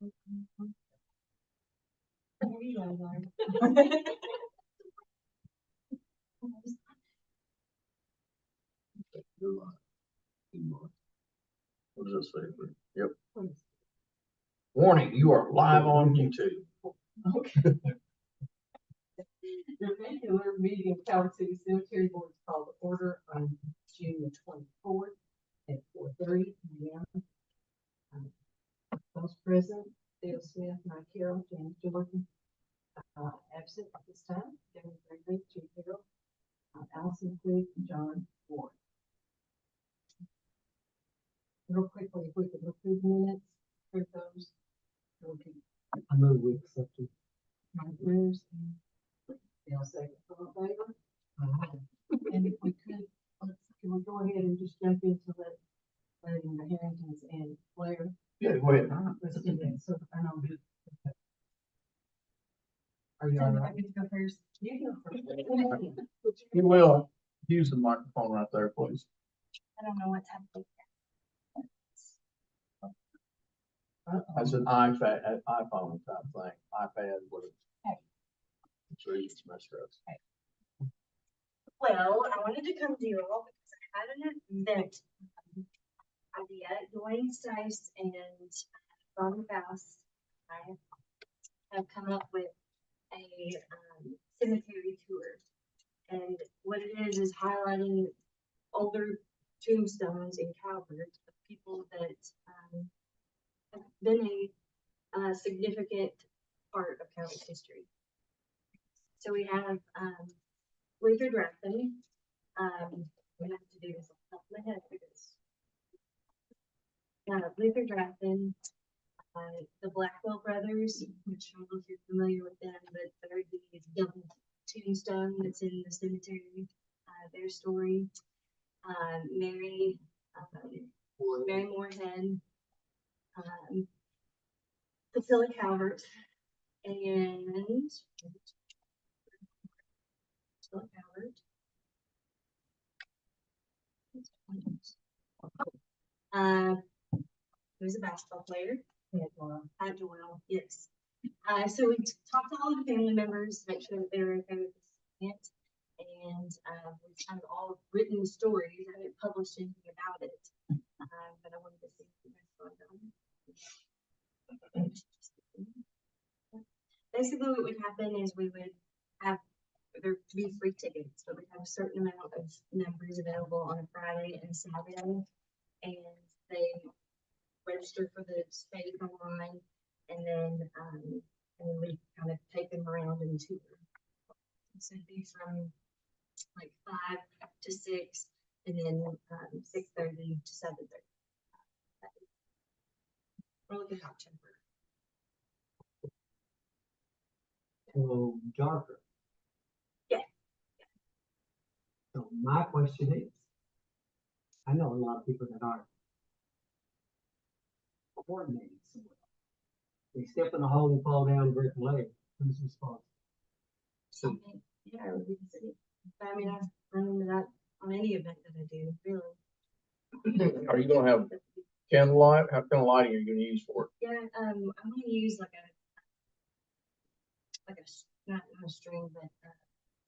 What does it say? Yep. Warning, you are live on YouTube. Okay. The regular meeting of Calvert City Cemetery Board is called to order on June the 24th at 4:30 p.m. Those present, Dale Smith, Mike Carroll, James Jordan, absent at this time, Devin Gregory, Chief Carroll, Allison Quigg, and John Ward. Real quickly, if we could approve minutes, approve those. Okay. I move we accept it. Mike moves. Dale second, all in favor? And if we could, can we go ahead and just jump into letting the Harringtons and Blair? Yeah, go ahead. Let's do that, so I know. Are you all right? I get to go first. You go first. You will use the microphone right there, please. I don't know what's happening. That's an iPhone type thing. iPad with it. Okay. So it's messed up. Well, I wanted to come to you all because I had an event idea. Dwayne Stice and Ron Bass, I have come up with a cemetery tour. And what it is highlighting older tombstones in Calvert of people that have been a significant part of Calvert's history. So we have Luther Drafton. We have to do this off the top of my head because Luther Drafton, the Blackwell brothers, which I don't know if you're familiar with them, but they're the double tombstone that's in the cemetery. Their story. Mary Moorhead, Priscilla Calvert, and Priscilla Calvert. Who's a basketball player. At Doyle, yes. So we talked to all of the family members, make sure that they were okay with this event. And we've kind of all written stories. I haven't published anything about it, but I wanted to see if you guys thought about it. Basically, what would happen is we would have there to be free tickets, but we have a certain amount of numbers available on a Friday and Saturday, and they register for the space online, and then we kind of take them around and tour. So it'd be from like 5 to 6, and then 6:30 to 7:30. We're looking at October. So darker. Yeah. So my question is, I know a lot of people that aren't coordinated so well. They step in a hole and fall down, break a leg. Who's responsible? So yeah, it would be the city. I mean, I run into that on any event that I do, really. Are you gonna have candlelight? How kind of lighting are you gonna use for it? Yeah, I'm gonna use like not a string, but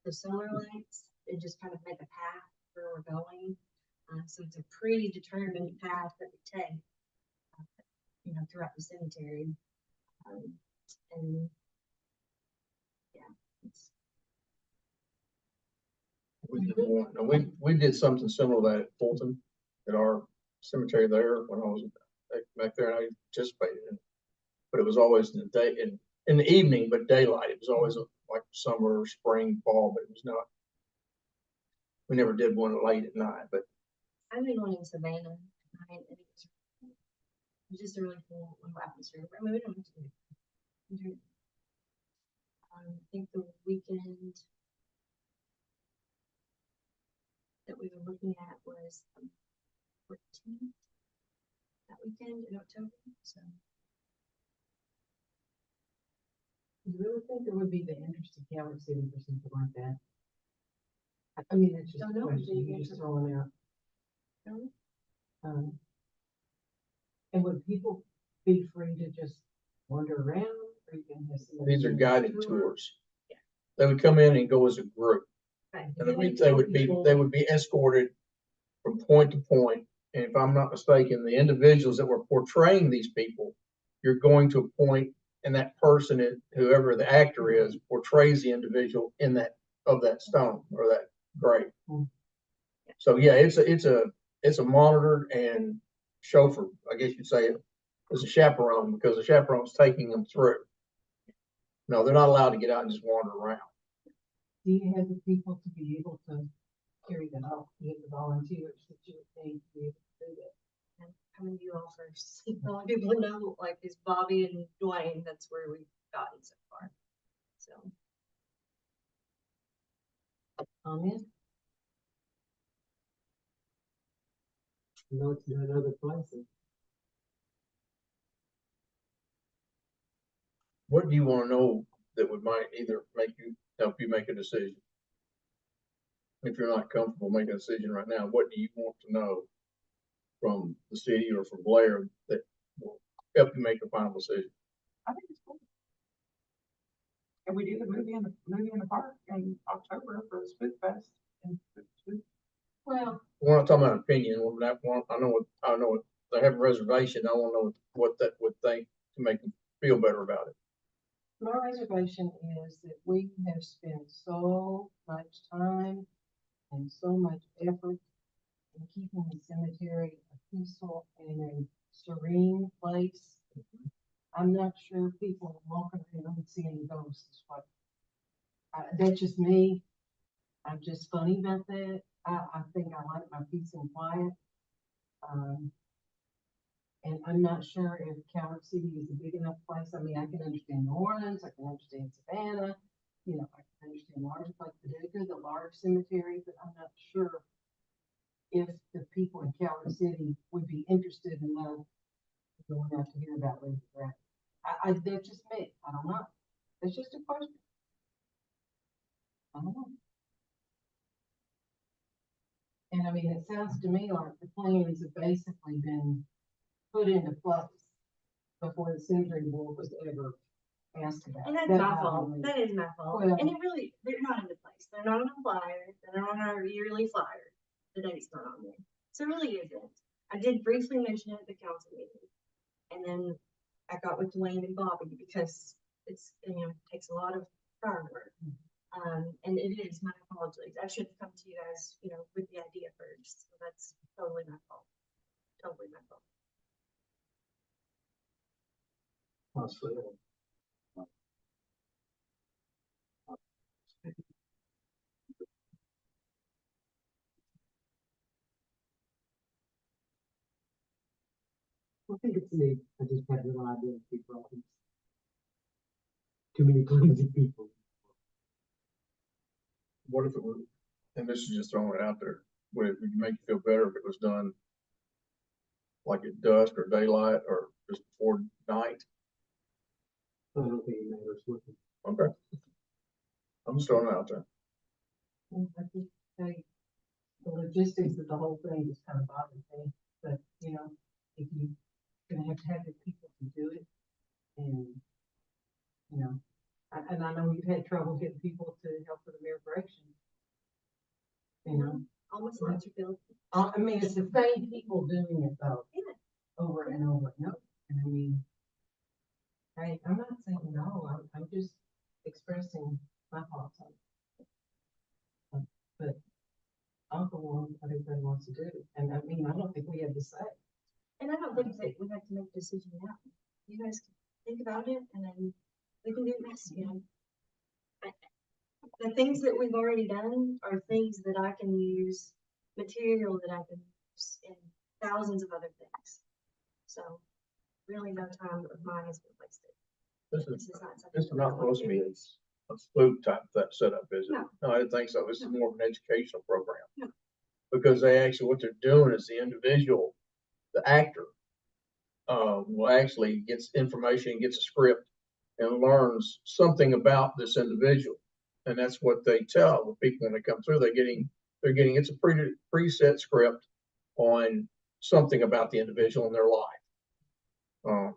the solar lights. They just kind of make a path where we're going. So it's a predetermined path that we take, throughout the cemetery. And yeah, We did something similar to that at Fulton, at our cemetery there when I was back there, and I participated in it. But it was always in the day, in the evening, but daylight. It was always like summer, spring, fall, but it was not. We never did one late at night, but I did one in Savannah at night, and it was just a really cool little atmosphere. I mean, we don't have to do it. I think the weekend that we were looking at was 14th, that weekend in October. So You really think there would be the interest of Calvert City for something like that? I mean, it's just a question you're just throwing out. And would people be free to just wander around, or you can have somebody. These are do a guided tour. tours. Yeah. They would come in and go as a group. Right. And they would be escorted from point to point. And if I'm not mistaken, the individuals that were portraying these people, you're going to a point and that person, whoever the actor is, portrays the individual in that stone or that grave. Hmm. So yeah, it's a monitored and chauffeur, I guess you'd say it, as a chaperone, because the chaperone's taking them through. No, they're not allowed to get out and just wander around. Do you have the people to be able to carry that out? You have the volunteers that you would need to be able to do that. And coming to you all first. The only people who know, like, is Bobby and Dwayne. That's where we've gotten so far. So, Comment? No, it's in other places. What do you want to know that might either help you make a decision? If you're not comfortable making a decision right now, what do you want to know from the city or from Blair that will help you make a final decision? I think it's cool. And we do the movie in the park in October for the Spook Fest. And Well, We're not talking about opinion. I know what they have a reservation. I want to know what that would think to make them feel better about it. my reservation is that we have spent so much time and so much effort in keeping the cemetery a peaceful and a serene place. I'm not sure people are walking around seeing ghosts. That's just me. I'm just funny about that. I think I like my peace and quiet. And I'm not sure if Calvert City is a big enough place. I mean, I can understand New Orleans, I can understand Savannah, you know, I can understand large like Paducah, the large cemetery, but I'm not sure if the people in Calvert City would be interested in going out to hear about Lady Brad. That's just me. I don't know. It's just a question. I don't know. And I mean, it sounds to me like the plans have basically been put into place before the cemetery board was ever asked about. and that's That my bothered fault. me. That is my fault. Well- And it really, they're not into place. They're not on the flyer. They're not on our yearly flyer. The date's not on there. So it really isn't. I did briefly mention it at the council meeting. And then I got with Dwayne and Bobby because it's, takes a lot of prior work. And it is my apologies. I should have come to you guys, with the idea first. So that's totally my fault. Totally my fault. Hospital. I think it's neat. I just have no idea of people. Too many clumsy people. What if it was, and this is just throwing it out there, would it make you feel better if it was done like at dusk or daylight or just before night? I don't think it matters what. Okay. I'm just throwing it out there. I think the logistics of the whole thing just kind of bothers me, but, if you're gonna have the people to do it, and, and I know you've had trouble getting people to help with the mayor correction. Almost like you feel. I mean, it's the same people doing it though. Yeah. Over and over and over, and I mean, hey, I'm not saying no, I'm just expressing my thoughts on it. But I'll go on what everybody wants to do, and I mean, I don't think we have to say. And I don't think that we have to make a decision now. You guys can think about it and then we can do it next again. The things that we've already done are things that I can use, material that I can use in thousands of other things. So really no time of mine has been wasted. This This is is not something. This is that I not wanna supposed to do. be a spook type setup, is it? No. No, I didn't think so. This is No. more of an educational program. No. Because what they're doing is the individual, the actor, will actually gets information, gets a script and learns something about this individual. And that's what they tell the people when they come through. They're getting, it's a preset script on something about the individual in their life.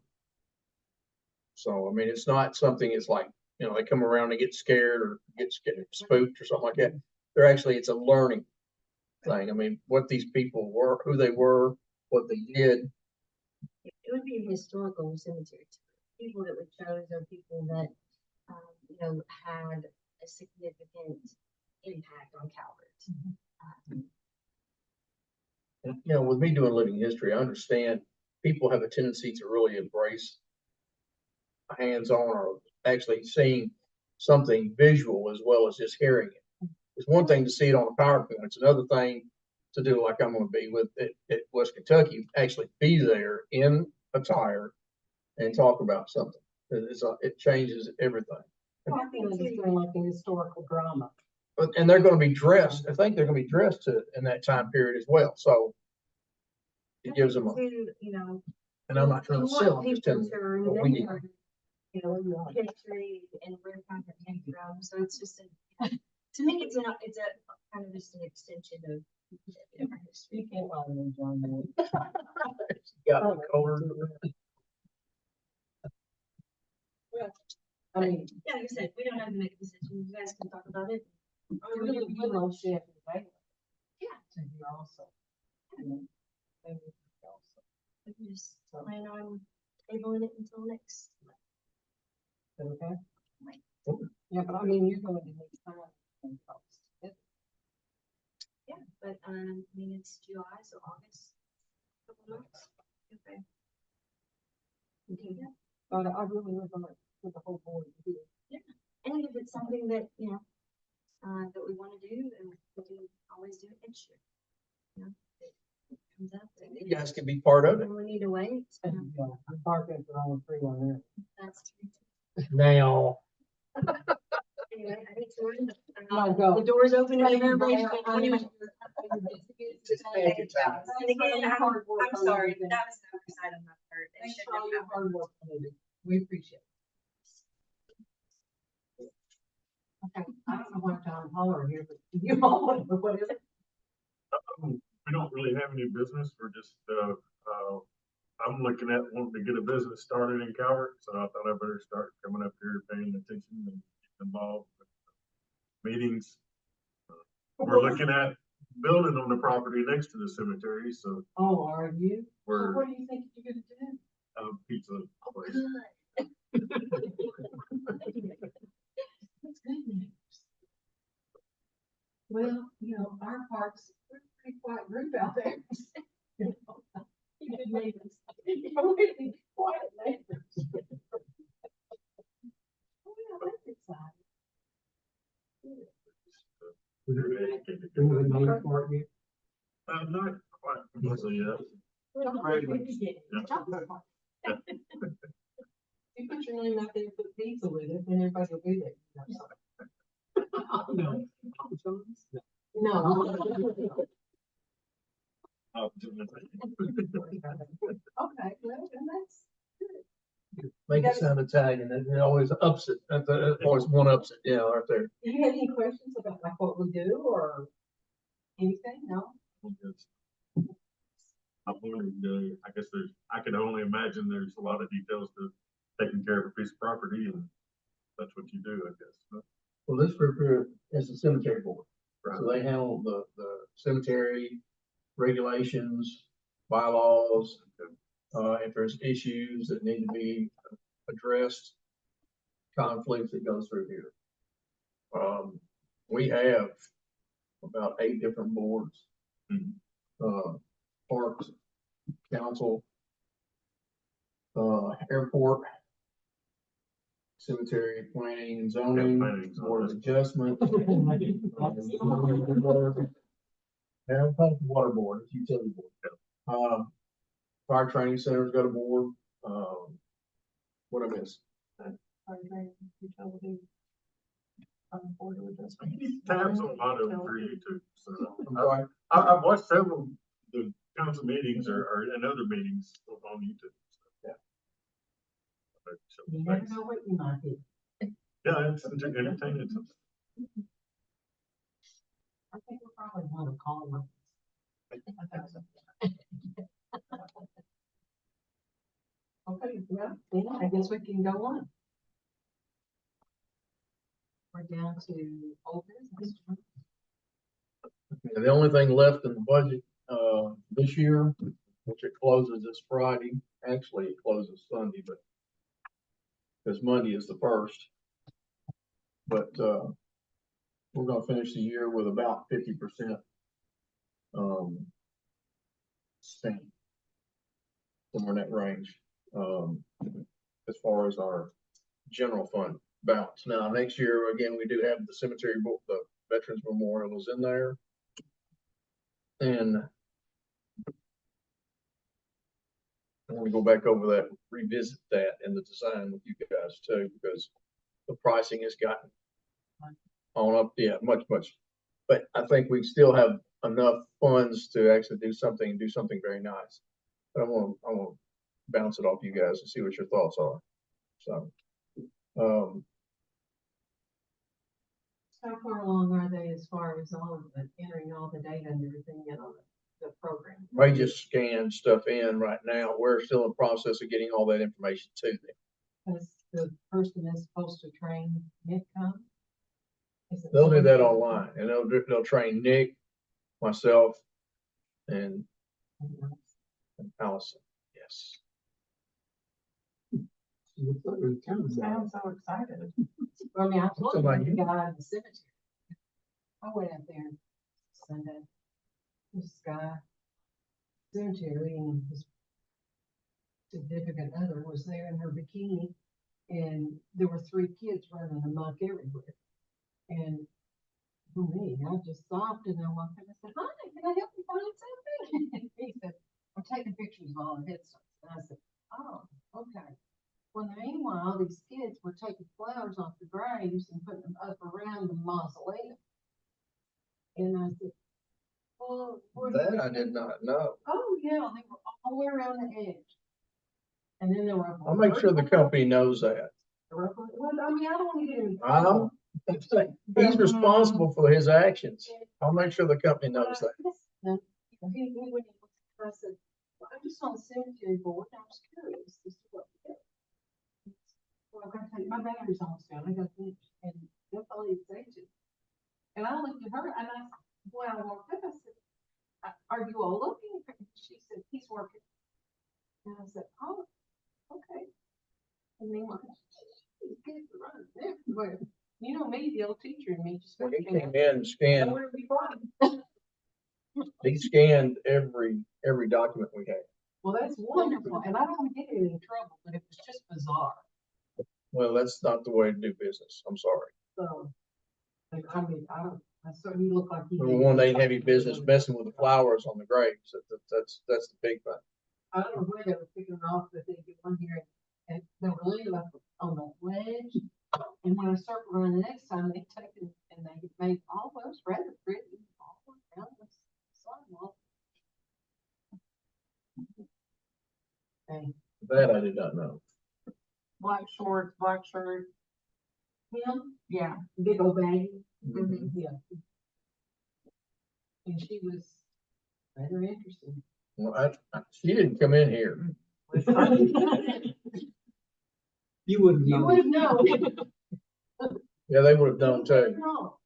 So, I mean, it's not something, it's like, you know, they come around and get scared or get spooked or something like that. They're actually, it's a learning thing. I mean, what these people were, who they were, what they did. It would be a historical cemetery. People that we chose are people that, you know, had a significant impact on Calvert. And, you know, with me doing living history, I understand people have a tendency to really embrace hands-on or actually seeing something visual as well as just hearing it. It's one thing to see it on a PowerPoint. It's another thing to do like I'm going to be with at West Kentucky, actually be there in attire and talk about something. It changes everything. I think it's doing like a historical drama. And they're going to be dressed. I think they're going to be dressed in that time period as well. So it gives them a, To, you know, and I'm not trying to you sell, want I'm just people telling to you what we need. remember, you know, history and where content came from. So it's just to me, it's a kind of just an extension of our history. You can't lie to me, John. Got the color. I mean, Yeah, like I said, we don't have to make a decision. You guys can talk about it. I really would love Chef and Baylor Yeah. to hear also. You know, they would hear also. We can just plan on tabling it until next. Is that okay? Right. Yeah, but I mean, you're going to need time and cost. Yeah, but I mean, it's July, so August. Couple months. Okay. Okay, yeah. But I really would like for the whole board to hear. And if it's something that, you know, that we want to do, then we can always do it next year. You know, it comes up. You guys can be part of it. And we need to wait. And, yeah, the parking for all three on there. That's true. Now, Anyway, I think so. My God. The doors open and everybody. Just take your time. And again, I'm sorry, that was an oversight on my part. It Thanks shouldn't for all have your happened. hard work, Linda. We appreciate it. Okay, I don't know what John Holler here, but you all want to know what is it? We don't really have any business. We're just, I'm looking at wanting to get a business started in Calvert, so I thought I better start coming up here, paying attention and getting involved with meetings. We're looking at building on the property next to the cemetery, so Oh, are you? So we're what do you think you're gonna do? a pizza place. That's good news. Well, you know, our parks, we're a pretty quiet group out there. You know, good neighbors. Really quiet neighbors. Oh, yeah, that's exciting. do we have a name for it yet? Not quite completely yet. You put your name out there, put pizza with it, then everybody will be there. No. No. Okay, well, and that's good. Make it sound Italian, and it always ups it, always one ups it, yeah, right there. Do you have any questions about like what we do or anything? No? I wondered, I guess I could only imagine there's a lot of details to taking care of a piece of property, and that's what you do, I guess. Well, this group here is the cemetery board. Right. So they handle the cemetery regulations, bylaws, if there's issues that need to be addressed, conflicts that goes through here. We have about 8 different boards. Parks, council, airport, cemetery, planning and zoning, planning and board of zoning. adjustment. Water board, it's utility board. Fire training center's got a board. What I miss? Tabs on a lot of them for YouTube. So I'm sorry. I've watched several of the council meetings or and other meetings on YouTube. So. Yeah. You never know what you might do. Yeah, it's entertaining. I think we're probably want to call them. Okay, well, then I guess we can go on. We're down to old business. And the only thing left in the budget, this year, which it closes this Friday, actually it closes Sunday, but because Monday is the first. But, we're gonna finish the year with about 50%, spent. Somewhere in that range, as far as our general fund balance. Now, next year, again, we do have the cemetery book, the Veterans Memorial is in there. And I want to go back over that, revisit that in the design with you guys too, because the pricing has gotten on up, yeah, much. But I think we still have enough funds to actually do something very nice. But I want to bounce it off you guys and see what your thoughts are. So, How far along are they as far as all of the entering all the data and everything in on the program? they just scan stuff in right now. We're still in the process of getting all that information to them. Has the person that's supposed to train Nick come? Is it They'll do that someone- online and they'll train Nick, myself, and Allison. Yes. Sounds so excited. I mean, I told you Somebody the you- guy in the cemetery. I went out there Sunday. This guy, cemetery, and his significant other was there in her bikini, and there were 3 kids running amok everywhere. And for me, I just stopped and I walked in and said, "Hi, can I help you find something?" He said, "I'm taking pictures of all the headstones." And I said, "Oh, okay." Well, meanwhile, these kids were taking flowers off the graves and putting them up around the mausoleum. And I said, "Well, That I did not know. oh, yeah, they were all the way around the edge." And then there were. I'll make sure the company knows that. Well, I mean, I don't want to get in I'm, trouble. he's responsible for his actions. I'll make sure the company knows that. No, he went, I said, "Well, I'm just on the cemetery board, and I was curious as to what to do." Well, I'm gonna take my batteries almost down, I got finished, and that's all he said to. And I looked at her, and when I walked up, I said, "Are you all looking?" She said, "He's working." And I said, "Oh, okay." And then like, these kids are running everywhere. You know me, the old teacher in me just. When he came in and scanned, Nowhere to be found. he scanned every document we had. Well, that's wonderful, and I don't want to get in any trouble, but it was just bizarre, Well, that's not the way to do business. I'm sorry. so. Like, I mean, I certainly look like. he Number did. one, they ain't heavy business messing with the flowers on the graves. That's the big thing. I don't know where they were picking off, but they get one here, and they were laying up on the ledge. And when I started running the next time, they taken, and they made all those rather pretty, all around the sidewalk. And That I did not know. Black shorts, black shirt, him, yeah. big old baggy. Mhm. Yeah. And she was rather interesting. Well, she didn't come in here. You wouldn't You know. would have known. Yeah, they would have done too. No.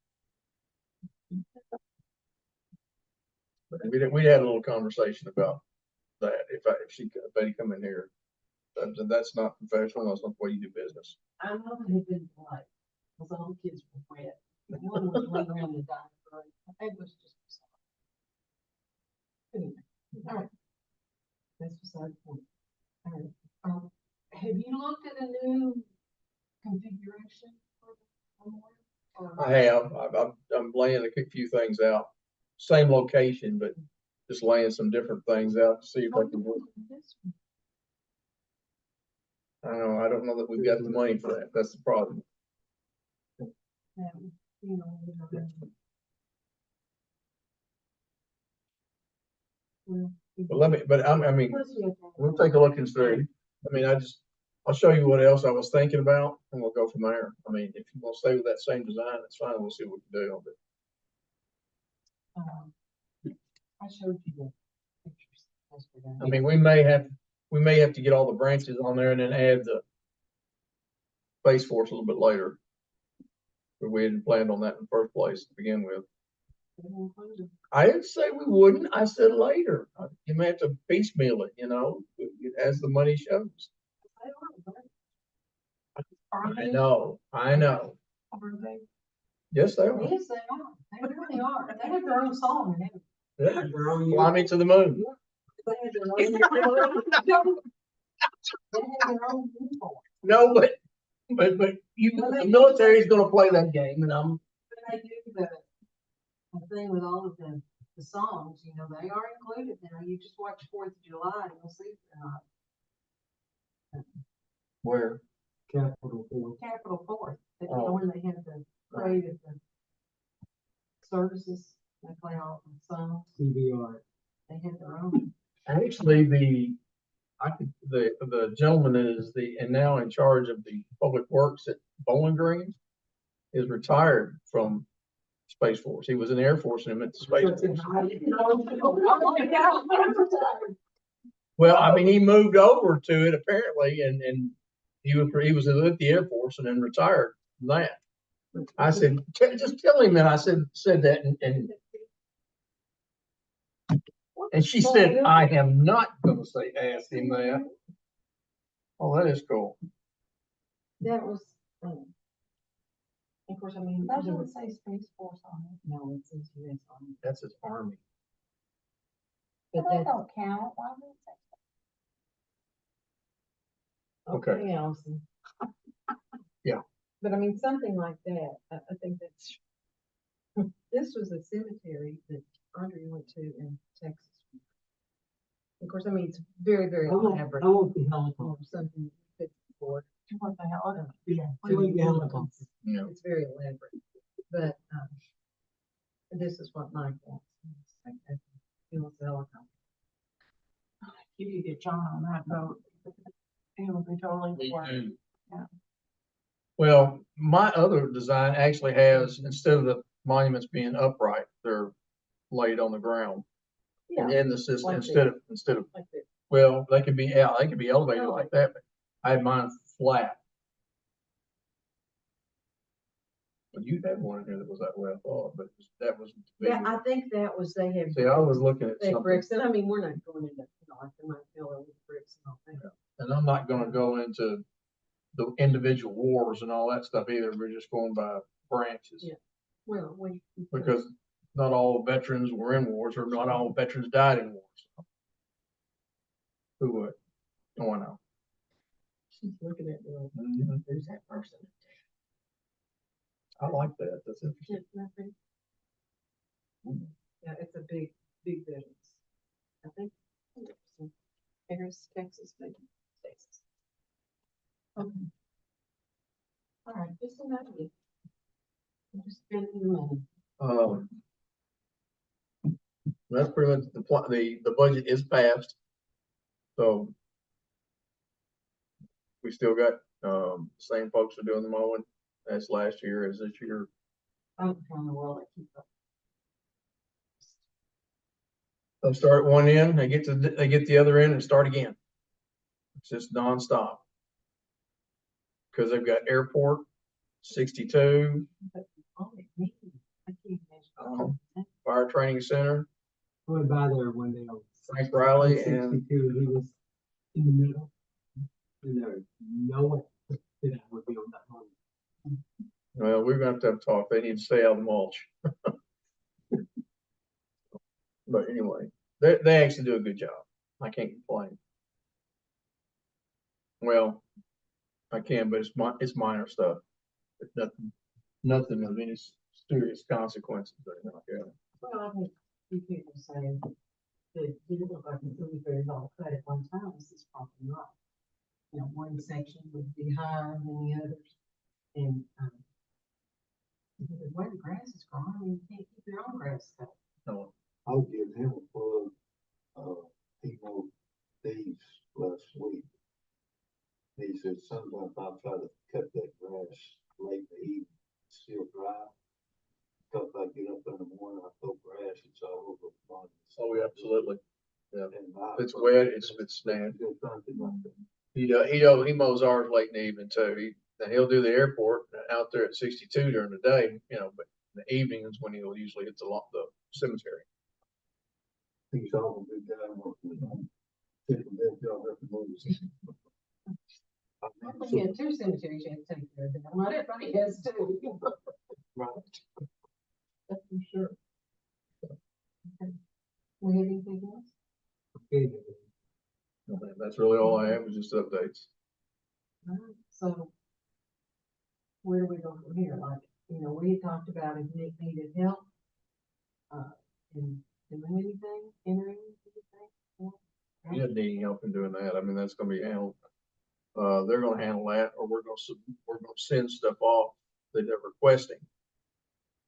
But we had a little conversation about that. If they come in here, that's not professional. That's not the way you do business. I know they had been polite, because all the kids were wet. One was laying around the diaper. It was just. Anyway, all right. That's beside the point. All right. Have you looked at a new configuration for the memorial? Or- I have. I'm laying a few things out. Same location, but just laying some different things out to see if I can do it. I don't know that we've got the money for that. That's the problem. You know, well, But I mean, plus you have to- we'll take a look and see. I mean, I'll show you what else I was thinking about and we'll go from there. I mean, if you want to stay with that same design, that's fine. We'll see what we can do. But I showed you the pictures yesterday. I mean, we may have we may have to get all the branches on there and then add the Space Force a little bit later. But we hadn't planned on that in the first place to begin with. I didn't say we wouldn't. I said later. You may have to piecemeal it, as the money shows. Are I they? know. Are they? Yes, they are. Yes, they are. They really are. They have their own song and everything. Yeah. Fly me to the moon. They have their own. They have their own uniform. No, but the military's gonna play that game, and I'm. When they do the thing with all of the songs, they are included now. You just watch 4th of July and you'll see if they're not. Where? Capital for Capitol 4th, Oh. when they have the parade of the services, they play all the songs. CBR. They have their own. Actually, the gentleman that is and now in charge of the public works at Bowling Green is retired from Space Force. He was in the Air Force and he went to Space Force. Well, I mean, he moved over to it apparently, and he was at the Air Force and then retired from that. I said, just tell him that I said that, and she said, I am not going to ask him that. Oh, that is cool. That was, of course, I mean. That doesn't say Space Force on it. No, it says US Army. That's his Army. But That that, don't count. Why would it say? Okay. okay, Allison. Yeah. But I mean, something like that, I think that's, this was a cemetery that Andre went to in Texas. Of course, I mean, it's very, very I elaborate. want the Or helicopter. something you could afford. What the hell? Yeah, I want the helicopter. Yeah. It's very elaborate, but, this is what Mike wants. He wants a helicopter. You could get John on that boat. It would be totally worth it. Yeah. Well, my other design actually has, instead of the monuments being upright, they're laid on the ground. And in the system, Like instead of, Like that. well, they could be elevated like that, but I had mine flat. But you had one in here that was that way, I thought, but that was. Yeah, I think that was, they have. See, I was looking at They have something, bricks, and I mean, we're not going into, like the Mike Miller with bricks and all that. and I'm not gonna go into the individual wars and all that stuff either. We're just going by branches. Yeah. Well, Because not all veterans were in wars, or not all veterans died in wars. Who would? Oh, I know. she's looking at me like, Mhm. who's that person? I like that. That's interesting. Yeah, nothing. Yeah, it's a big, big business. I think. Paris, Texas, maybe, Texas. Okay. All right, just an idea. I'm just spending the money. That's pretty much the budget is passed. So we still got, same folks are doing the mowing as last year, as this year. I don't know how in the world I keep up. They'll start one end, they get the other end and start again. It's just nonstop. Cause they've got airport, 62, Oh, it's me. I can't imagine. fire training center, I went by there one day on Frank Riley, and 62, he was in the middle. And there was no way that I would be on that one. well, we're gonna have to have a talk. They need to stay out of the mulch. But anyway, they actually do a good job. I can't complain. Well, I can, but it's minor stuff. It's nothing of any serious consequences or anything like that. Well, I think few people say that you look like it's really very well cut at one time. This is probably not. One section would be higher than the others. And, the way the grass is growing, I mean, you can't keep your own grass cut. No. I'll give him a plug. He mowed these last week. He said sometimes I try to cut that grass late in the evening, it's still dry. Cause I get up in the morning, I throw grass, it's all over the lawn. Oh, yeah, absolutely. Yeah. And I- If it's wet, it's nasty. Just something like that. He mows ours late in the evening too. And he'll do the airport out there at 62 during the day, but in the evening is when he'll usually hit the cemetery. He's all a good guy working on. Taking that job every morning. We had two cemeteries you had to take care of, but not everybody has two. Right. That's for sure. Okay. We have anything else? Okay, That's really all I have, was just updates. Alright, so where do we go from here? Like, we had talked about if Nick needed help, in doing anything, entering anything. He doesn't need any help in doing that. I mean, that's gonna be handled. They're gonna handle that, or we're gonna send stuff off that they're requesting.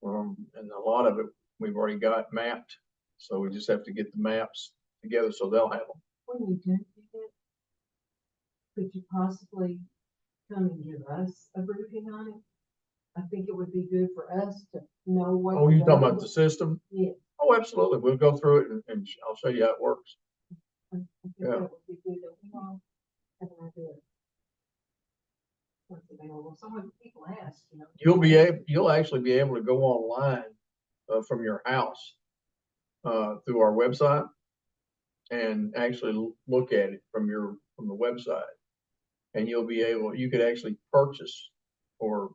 And a lot of it, we've already got mapped, so we just have to get the maps together, so they'll have them. When you do that, could you possibly come and give us a briefing on it? I think it would be good for us to know what. Oh, you talking about the system? Yeah. Oh, absolutely. We'll go through it and I'll show you how it works. I think Yeah. that would be good, that we all have an idea. What's available, so when people ask, You'll actually be able to go online, from your house, through our website and actually look at it from the website. And you could actually purchase or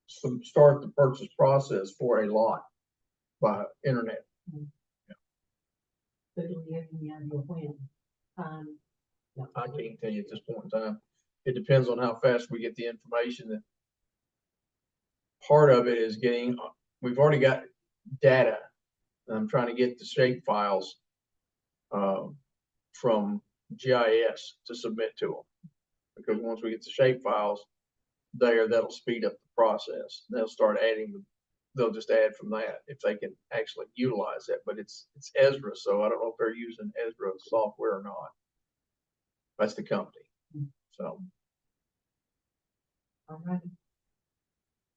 start the purchase process for a lot by internet. but do we have any idea when? No. I can't tell you at this point in time. It depends on how fast we get the information. That part of it is we've already got data. I'm trying to get the shape files, from GIS to submit to them. Because once we get the shape files there, that'll speed up the process. They'll start they'll just add from that if they can actually utilize that. But it's Ezra, so I don't know if they're using Ezra software or not. That's the company. So. All right.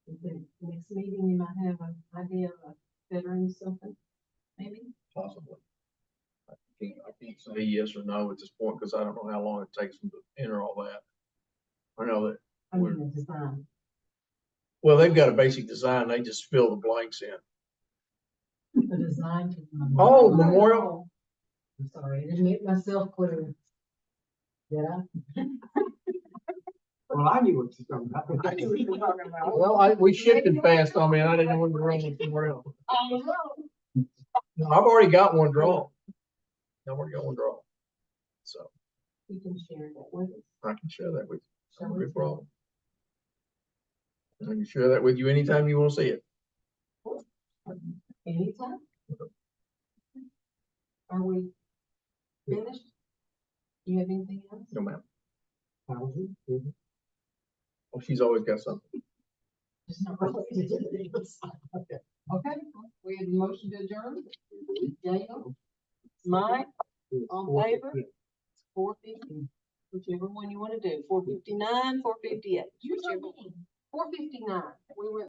The next meeting, you might have an idea of a veteran something, maybe? Possibly. I can't say yes or no at this point because I don't know how long it takes them to enter all that. I know that, I mean, the design. well, they've got a basic design. They just fill the blanks in. The design to the Oh, memorial. I'm sorry, I didn't get myself clear. Did I? well, I knew what you're talking about. I knew what you were talking about. Well, we shifted fast on me and I didn't know when to run it somewhere else. Oh, no. No, I've already got one drawn. I've already got one drawn. So You can share that with us. I can share that with you. Shall No we? problem. I can share that with you anytime you want to see it. Anytime? Are we finished? You have anything else? No, ma'am. Housing, Well, she's always got something. Just not related to this. Okay, we have a motion to adjourn. Daniel? Mike? All in favor? 4:50, whichever one you want to do, 4:59, 4:58. 4:59. We went